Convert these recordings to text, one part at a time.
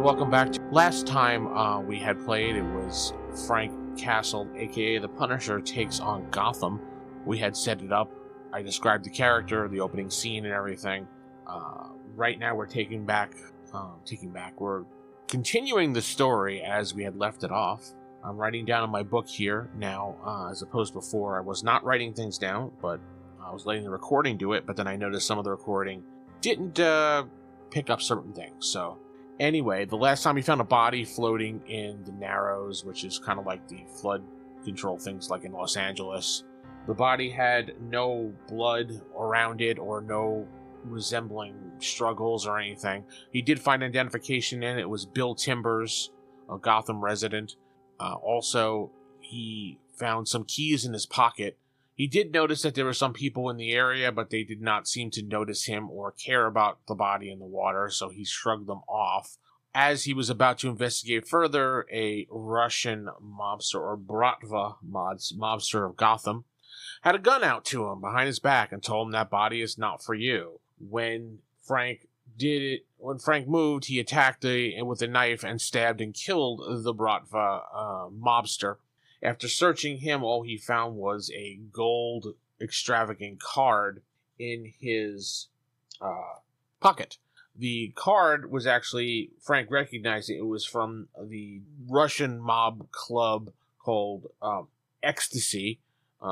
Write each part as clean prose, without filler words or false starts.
welcome back to last time we had played. It was Frank Castle, aka the Punisher, takes on Gotham. We had set it up. I described the character, the opening scene, and everything. Right now we're we're continuing the story as we had left it off. I'm writing down in my book here now, as opposed to before. I was not writing things down, but I was letting the recording do it, but then I noticed some of the recording didn't pick up certain things. So anyway, the last time we found a body floating in the Narrows, which is kind of like the flood control things like in Los Angeles. The body had no blood around it or no resembling struggles or anything. He did find identification in it. It was Bill Timbers, a Gotham resident. Also, he found some keys in his pocket. He did notice that there were some people in the area, but they did not seem to notice him or care about the body in the water, so he shrugged them off. As he was about to investigate further, a Russian mobster, or Bratva mobster of Gotham, had a gun out to him behind his back and told him that body is not for you. When Frank moved, he attacked with a knife and stabbed and killed the Bratva mobster. After searching him, all he found was a gold extravagant card in his pocket. The card was actually, Frank recognized it was from the Russian mob club called eXXXstacy,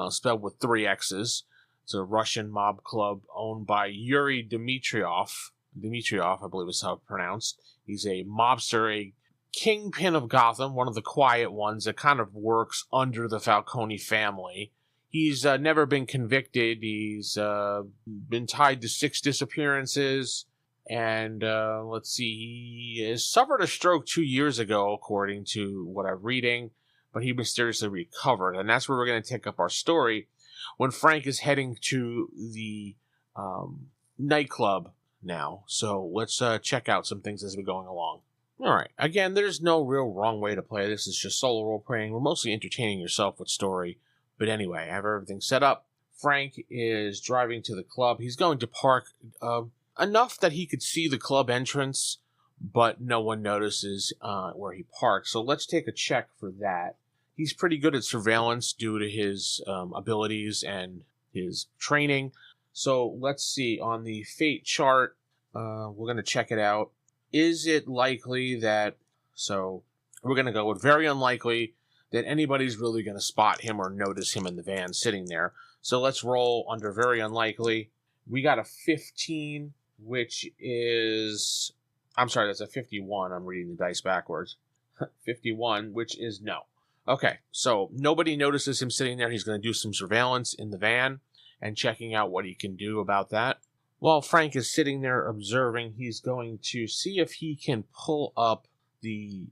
spelled with 3 X's. It's a Russian mob club owned by Yuri Imitrov, I believe is how it's pronounced. He's a mobster, a kingpin of Gotham, one of the quiet ones that kind of works under the Falcone family. He's never been convicted. He's been tied to 6 disappearances. And let's see, he has suffered a stroke 2 years ago, according to what I'm reading. But he mysteriously recovered. And that's where we're going to take up our story when Frank is heading to the nightclub now. So let's check out some things as we're going along. Alright, again, there's no real wrong way to play. This is just solo role-playing. We're mostly entertaining yourself with story. But anyway, I have everything set up. Frank is driving to the club. He's going to park enough that he could see the club entrance, but no one notices where he parks. So let's take a check for that. He's pretty good at surveillance due to his abilities and his training. So let's see, on the fate chart, we're going to check it out. Is it likely that, so we're going to go with very unlikely that anybody's really going to spot him or notice him in the van sitting there. So let's roll under very unlikely. We got a 15, which is, I'm sorry, that's a 51. I'm reading the dice backwards. 51, which is no. Okay, so nobody notices him sitting there. He's going to do some surveillance in the van and checking out what he can do about that. While Frank is sitting there observing, he's going to see if he can pull up the,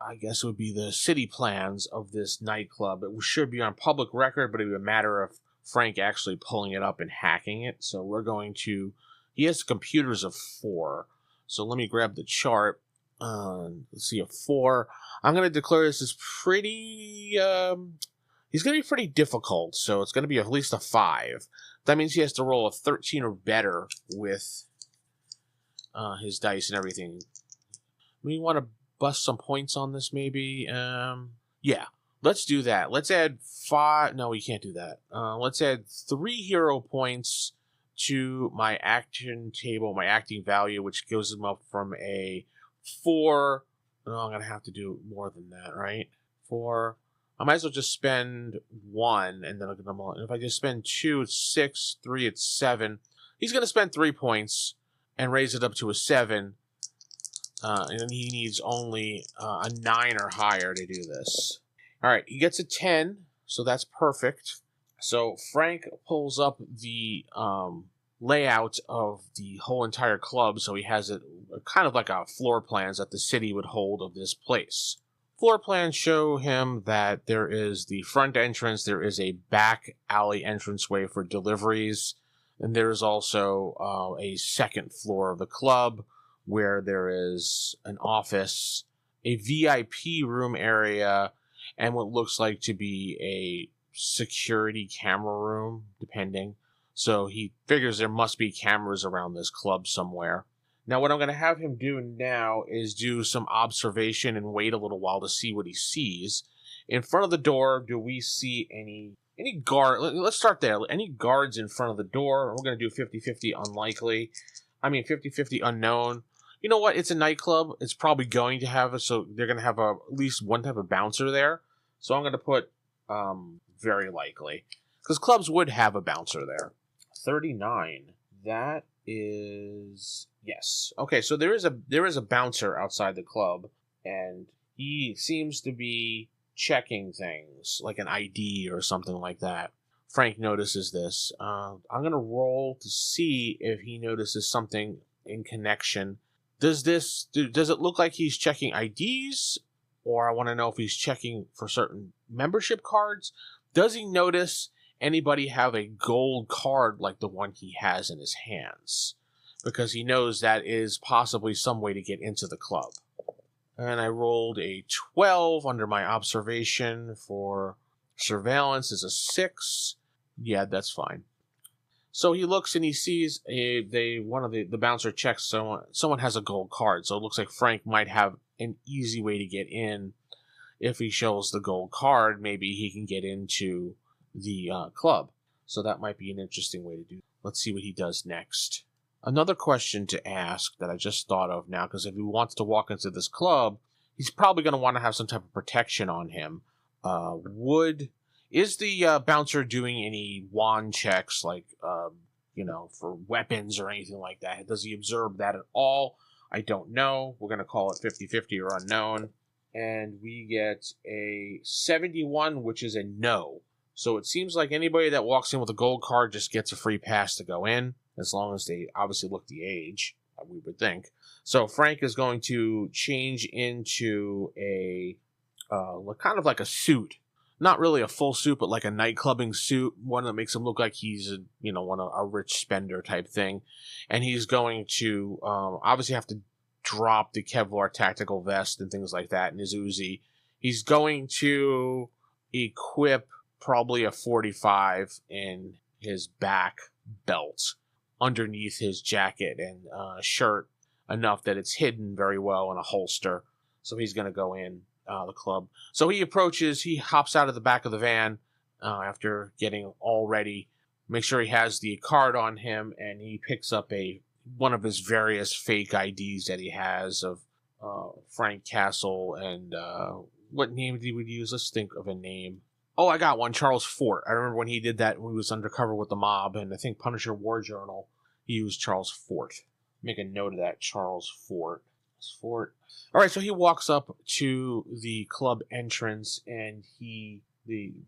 I guess it would be the city plans of this nightclub. It should be on public record, but it would be a matter of Frank actually pulling it up and hacking it. So we're going to, he has computers of 4. So let me grab the chart. Let's see, a 4. I'm going to declare this as pretty, he's going to be pretty difficult. So it's going to be at least a 5. That means he has to roll a 13 or better with his dice and everything. We want to bust some points on this, maybe. Yeah, let's do that. Let's add 5. No, we can't do that. Let's add 3 hero points to my action table, my acting value, which goes him up from a 4. No, I'm going to have to do more than that, right? 4. I might as well just spend 1, and then if I just spend 2, it's 6, 3, it's 7. He's going to spend 3 points and raise it up to a 7, and then he needs only a 9 or higher to do this. All right, he gets a 10, so that's perfect. So Frank pulls up the layout of the whole entire club, so he has it kind of like a floor plans that the city would hold of this place. Floor plans show him that there is the front entrance, there is a back alley entranceway for deliveries, and there is also a second floor of the club where there is an office, a VIP room area, and what looks like to be a security camera room, depending. So he figures there must be cameras around this club somewhere. Now, what I'm going to have him do now is do some observation and wait a little while to see what he sees. In front of the door, do we see any guard? Let's start there. Any guards in front of the door? We're going to do 50-50 unlikely. 50-50 unknown. You know what? It's a nightclub. It's probably going to have it, so they're going to have at least one type of bouncer there. So I'm going to put very likely. Because clubs would have a bouncer there. 39. That is... Yes. Okay, so there is a bouncer outside the club, and he seems to be checking things, like an ID or something like that. Frank notices this. I'm going to roll to see if he notices something in connection. Does it look like he's checking IDs? Or I want to know if he's checking for certain membership cards. Does he notice anybody have a gold card like the one he has in his hands? Because he knows that is possibly some way to get into the club. And I rolled a 12 under my observation for surveillance is a 6. Yeah, that's fine. So he looks and he sees one of the bouncer checks someone has a gold card. So it looks like Frank might have an easy way to get in. If he shows the gold card, maybe he can get into the club. So that might be an interesting way to do it. Let's see what he does next. Another question to ask that I just thought of now, because if he wants to walk into this club, he's probably going to want to have some type of protection on him. Is the bouncer doing any wand checks, like, for weapons or anything like that? Does he observe that at all? I don't know. We're going to call it 50-50 or unknown. And we get a 71, which is a no. So it seems like anybody that walks in with a gold card just gets a free pass to go in, as long as they obviously look the age, we would think. So Frank is going to change into a kind of like a suit. Not really a full suit, but like a nightclubbing suit, one that makes him look like he's a rich spender type thing. And he's going to obviously have to drop the Kevlar tactical vest and things like that in his Uzi. He's going to equip probably a 45 in his back belt underneath his jacket and shirt, enough that it's hidden very well in a holster. So he's going to go in the club. So he hops out of the back of the van after getting all ready, make sure he has the card on him, and he picks up one of his various fake IDs that he has of Frank Castle and what name did he use? Let's think of a name. Oh, I got one, Charles Fort. I remember when he did that when he was undercover with the mob, and I think Punisher War Journal, he used Charles Fort. Make a note of that, Charles Fort. All right, so he walks up to the club entrance, and the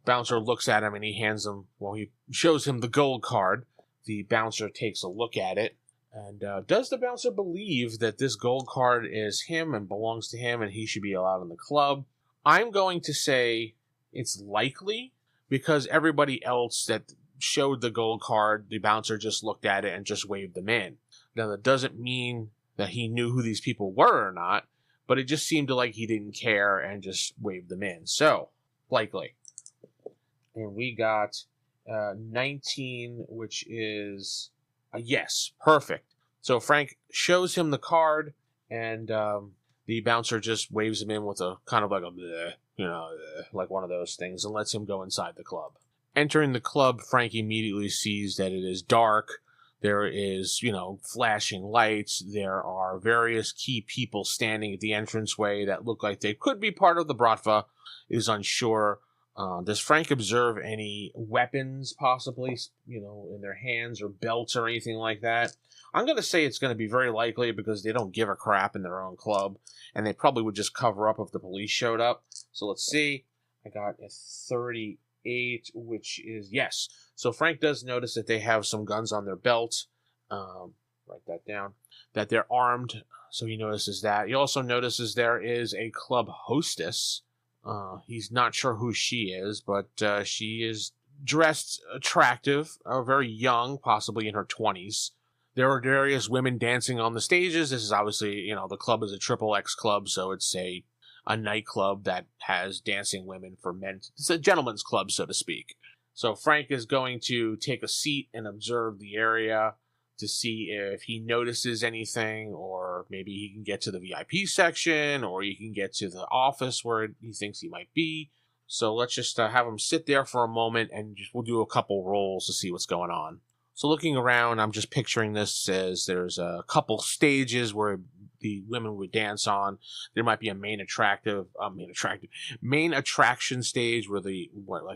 bouncer looks at him, and he shows him the gold card. The bouncer takes a look at it, and does the bouncer believe that this gold card is him and belongs to him, and he should be allowed in the club? I'm going to say it's likely, because everybody else that showed the gold card, the bouncer just looked at it and just waved them in. Now, that doesn't mean that he knew who these people were or not, but it just seemed like he didn't care and just waved them in. So, likely. And we got 19, which is a yes. Perfect. So Frank shows him the card, and the bouncer just waves him in with a kind of like a bleh, like one of those things, and lets him go inside the club. Entering the club, Frank immediately sees that it is dark. There is, flashing lights. There are various key people standing at the entranceway that look like they could be part of the Bratva. Is unsure. Does Frank observe any weapons, possibly, in their hands or belts or anything like that? I'm going to say it's going to be very likely, because they don't give a crap in their own club, and they probably would just cover up if the police showed up. So let's see. I got a 38, which is yes. So Frank does notice that they have some guns on their belt. Write that down. That they're armed. So he notices that. He also notices there is a club hostess. He's not sure who she is, but she is dressed attractive, very young, possibly in her 20s. There are various women dancing on the stages. This is obviously, the club is a XXX club, so it's a nightclub that has dancing women for men. It's a gentleman's club, so to speak. So Frank is going to take a seat and observe the area to see if he notices anything, or maybe he can get to the VIP section, or he can get to the office where he thinks he might be. So let's just have him sit there for a moment, and we'll do a couple rolls to see what's going on. So looking around, I'm just picturing this as there's a couple stages where the women would dance on. There might be a main attraction stage where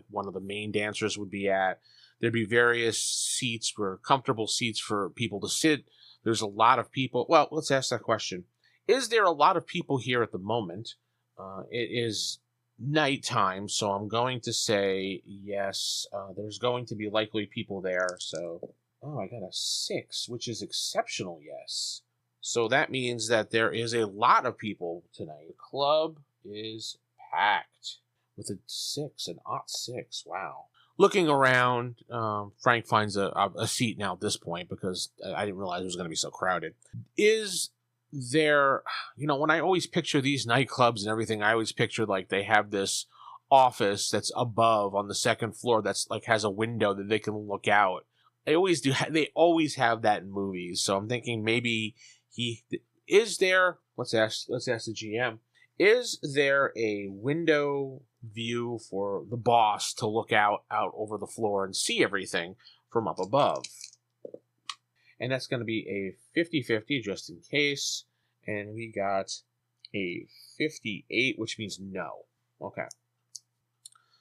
one of the main dancers would be at. There'd be various seats, comfortable seats for people to sit. There's a lot of people. Well, let's ask that question. Is there a lot of people here at the moment? It is nighttime, so I'm going to say yes. There's going to be likely people there. So, I got a 6, which is exceptional, yes. So that means that there is a lot of people tonight. The club is packed with a 6, an odd 6. Wow. Looking around, Frank finds a seat now at this point because I didn't realize it was going to be so crowded. Is there, when I always picture these nightclubs and everything, I always picture like they have this office that's above on the second floor that's like has a window that they can look out. They always do. They always have that in movies. So I'm thinking maybe is there. Let's ask the GM. Is there a window view for the boss to look out over the floor and see everything from up above? And that's going to be a 50-50 just in case. And we got a 58, which means no. Okay.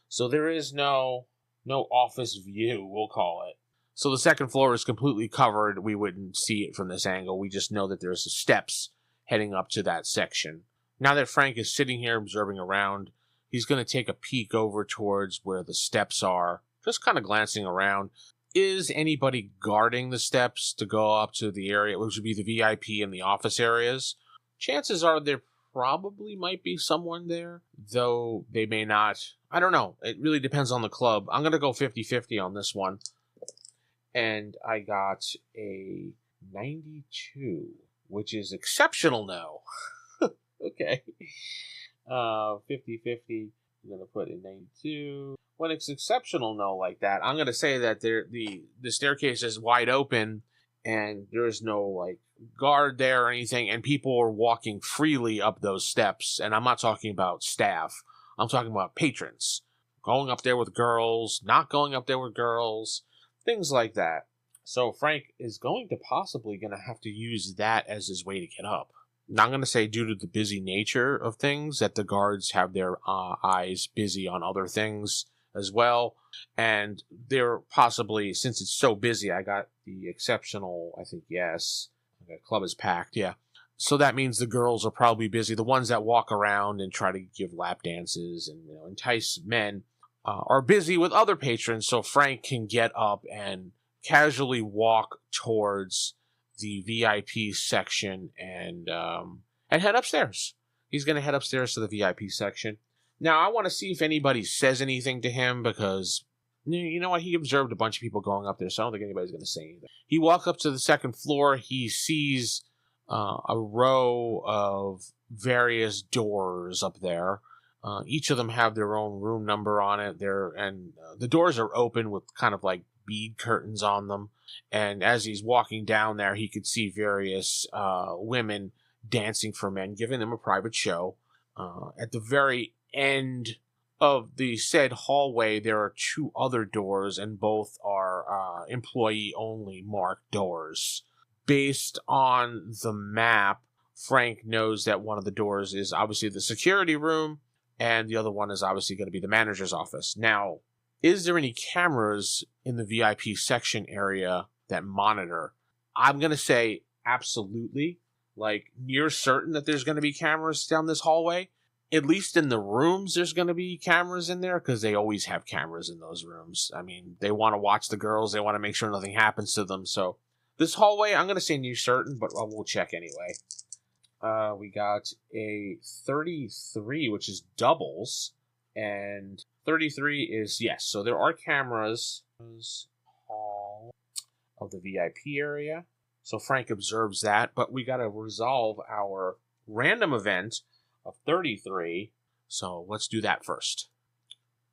So there is no office view, we'll call it. So the second floor is completely covered. We wouldn't see it from this angle. We just know that there's steps heading up to that section. Now that Frank is sitting here observing around, he's going to take a peek over towards where the steps are, just kind of glancing around. Is anybody guarding the steps to go up to the area, which would be the VIP and the office areas? Chances are there probably might be someone there, though they may not. I don't know. It really depends on the club. I'm going to go 50-50 on this one. And I got a 92, which is exceptional no. Okay. 50-50. I'm going to put in 92. When it's exceptional no like that, I'm going to say that the staircase is wide open and there's no guard there or anything, and people are walking freely up those steps. And I'm not talking about staff. I'm talking about patrons. Going up there with girls, not going up there with girls, things like that. So Frank is going to have to use that as his way to get up. Now I'm going to say due to the busy nature of things that the guards have their eyes busy on other things as well. And they're possibly, since it's so busy, I got the exceptional, I think, yes. The club is packed, yeah. So that means the girls are probably busy. The ones that walk around and try to give lap dances and entice men are busy with other patrons, so Frank can get up and casually walk towards the VIP section and head upstairs. He's going to head upstairs to the VIP section. Now, I want to see if anybody says anything to him because, you know what, he observed a bunch of people going up there, so I don't think anybody's going to say anything. He walks up to the second floor. He sees a row of various doors up there. Each of them have their own room number on it. The doors are open with kind of like bead curtains on them. And as he's walking down there, he could see various women dancing for men, giving them a private show. At the very end of the said hallway, there are 2 other doors, and both are employee-only marked doors. Based on the map, Frank knows that one of the doors is obviously the security room, and the other one is obviously going to be the manager's office. Now, is there any cameras in the VIP section area that monitor? I'm going to say absolutely. Near certain that there's going to be cameras down this hallway. At least in the rooms, there's going to be cameras in there because they always have cameras in those rooms. I mean, they want to watch the girls. They want to make sure nothing happens to them. So this hallway, I'm going to say near certain, but we'll check anyway. We got a 33, which is doubles, and 33 is yes. So there are cameras hall of the VIP area. So Frank observes that, but we got to resolve our random event of 33. So let's do that first.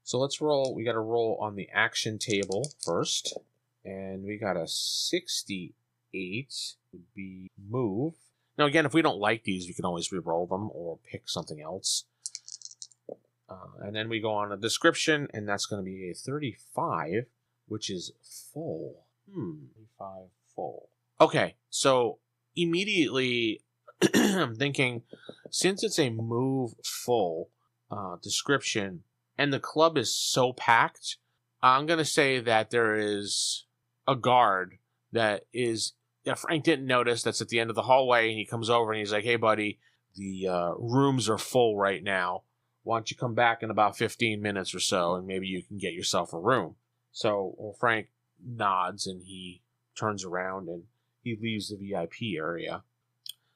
So let's roll. We got to roll on the action table first, and we got a 68. 8 would be move. Now, again, if we don't like these, we can always re-roll them or pick something else. And then we go on a description, and that's going to be a 35, which is full. 35 full. Okay, so immediately I'm thinking, since it's a move full description, and the club is so packed, I'm going to say that there is a guard that Frank didn't notice, that's at the end of the hallway, and he comes over and he's like, hey, buddy, the rooms are full right now. Why don't you come back in about 15 minutes or so, and maybe you can get yourself a room. So Frank nods, and he turns around, and he leaves the VIP area.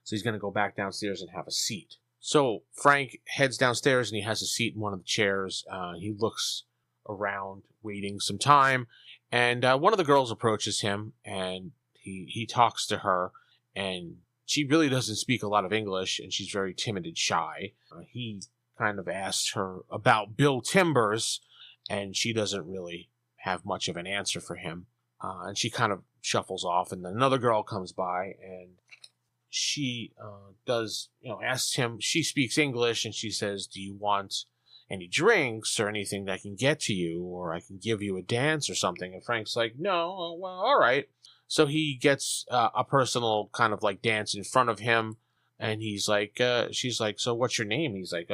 So he's going to go back downstairs and have a seat. So Frank heads downstairs, and he has a seat in one of the chairs. He looks around, waiting some time, and one of the girls approaches him, and he talks to her, and she really doesn't speak a lot of English, and she's very timid and shy. He kind of asked her about Bill Timbers, and she doesn't really have much of an answer for him. And she kind of shuffles off, and then another girl comes by, and she asks him, she speaks English, and she says, do you want any drinks or anything that I can get to you, or I can give you a dance or something? And Frank's like, no, well, all right. So he gets a personal kind of like dance in front of him, and he's like, she's like, so what's your name? He's like,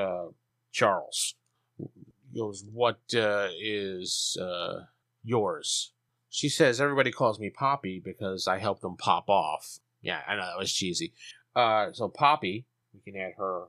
Charles. He goes, what is yours? She says, everybody calls me Poppy because I help them pop off. Yeah, I know, that was cheesy. So Poppy, we can add her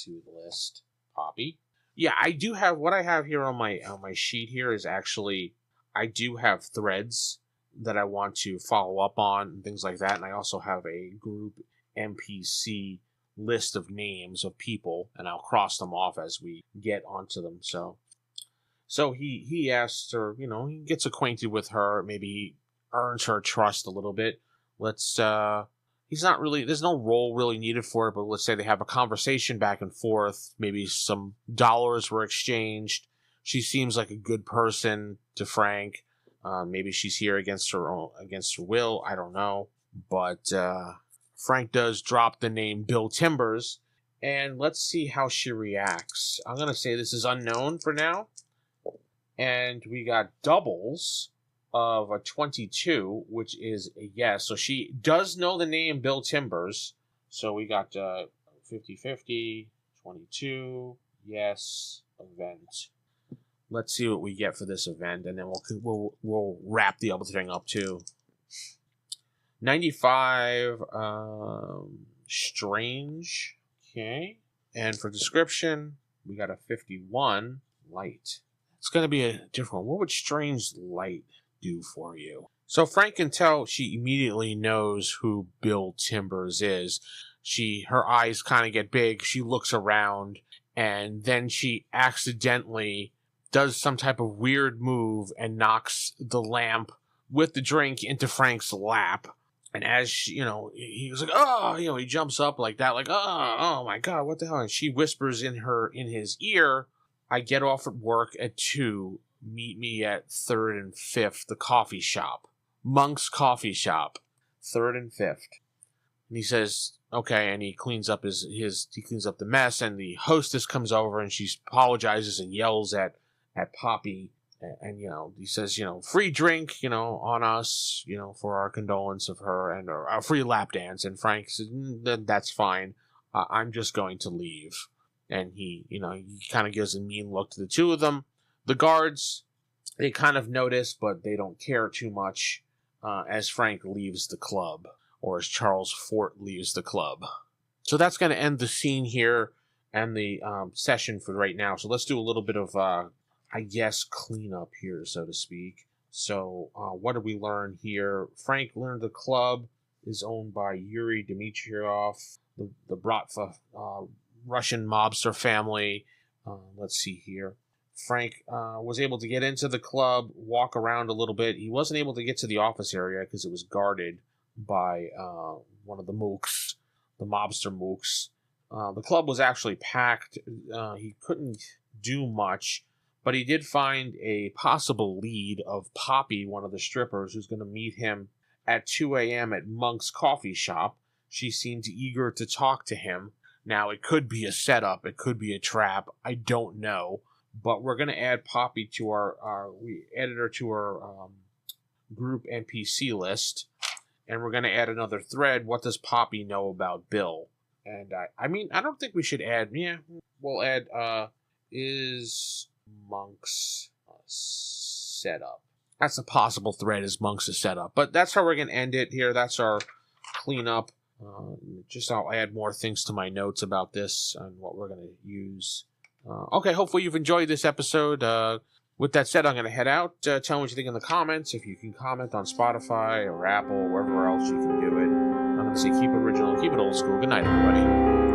to the list. Poppy. Yeah, I do have, what I have here on my sheet here is actually, I do have threads that I want to follow up on and things like that. And I also have a group NPC list of names of people, and I'll cross them off as we get onto them. So he asks her, he gets acquainted with her, maybe earns her trust a little bit. He's not really, there's no role really needed for it, but let's say they have a conversation back and forth, maybe some dollars were exchanged. She seems like a good person to Frank. Maybe she's here against her will, I don't know. But Frank does drop the name Bill Timbers, and let's see how she reacts. I'm going to say this is unknown for now. And we got doubles of a 22, which is a yes. So she does know the name Bill Timbers. So we got 50-50, 22, yes, event. Let's see what we get for this event, and then we'll wrap the other thing up too. 95, strange. Okay. And for description, we got a 51, light. It's going to be a different one. What would strange light do for you? So Frank can tell she immediately knows who Bill Timbers is. Her eyes kind of get big. She looks around, and then she accidentally does some type of weird move and knocks the lamp with the drink into Frank's lap. And as he was like, oh, he jumps up like that, like, oh my God, what the hell? And she whispers in his ear, I get off at work at 2. Meet me at 3rd and 5th, the coffee shop. Monk's Coffee Shop. 3rd and 5th. And he says, okay, and he cleans up he cleans up the mess, and the hostess comes over, and she apologizes and yells at Poppy, and he says, free drink, on us, for our condolence of her, and a free lap dance. And Frank says, that's fine. I'm just going to leave. And he kind of gives a mean look to the two of them. The guards, they kind of notice, but they don't care too much as Frank leaves the club, or as Charles Fort leaves the club. So that's going to end the scene here and the session for right now. So let's do a little bit of, cleanup here, so to speak. So what did we learn here? Frank learned the club is owned by Yuri Imitrov, the Bratva Russian mobster family. Let's see here. Frank was able to get into the club, walk around a little bit. He wasn't able to get to the office area because it was guarded by one of the mooks, the mobster mooks. The club was actually packed. He couldn't do much, but he did find a possible lead of Poppy, one of the strippers, who's going to meet him at 2 a.m. at Monk's coffee shop. She seemed eager to talk to him. Now, it could be a setup. It could be a trap. I don't know. But we're going to add Poppy to we added her to our group NPC list. And we're going to add another thread. What does Poppy know about Bill? And I mean, I don't think we should add, we'll add, is Monk's setup. That's a possible thread, is Monk's setup. But that's how we're going to end it here. That's our cleanup. I'll add more things to my notes about this and what we're going to use. Okay, hopefully you've enjoyed this episode. With that said, I'm going to head out. Tell me what you think in the comments. If you can comment on Spotify or Apple, wherever else you can do it. I'm going to say keep it original, keep it old school. Good night, everybody.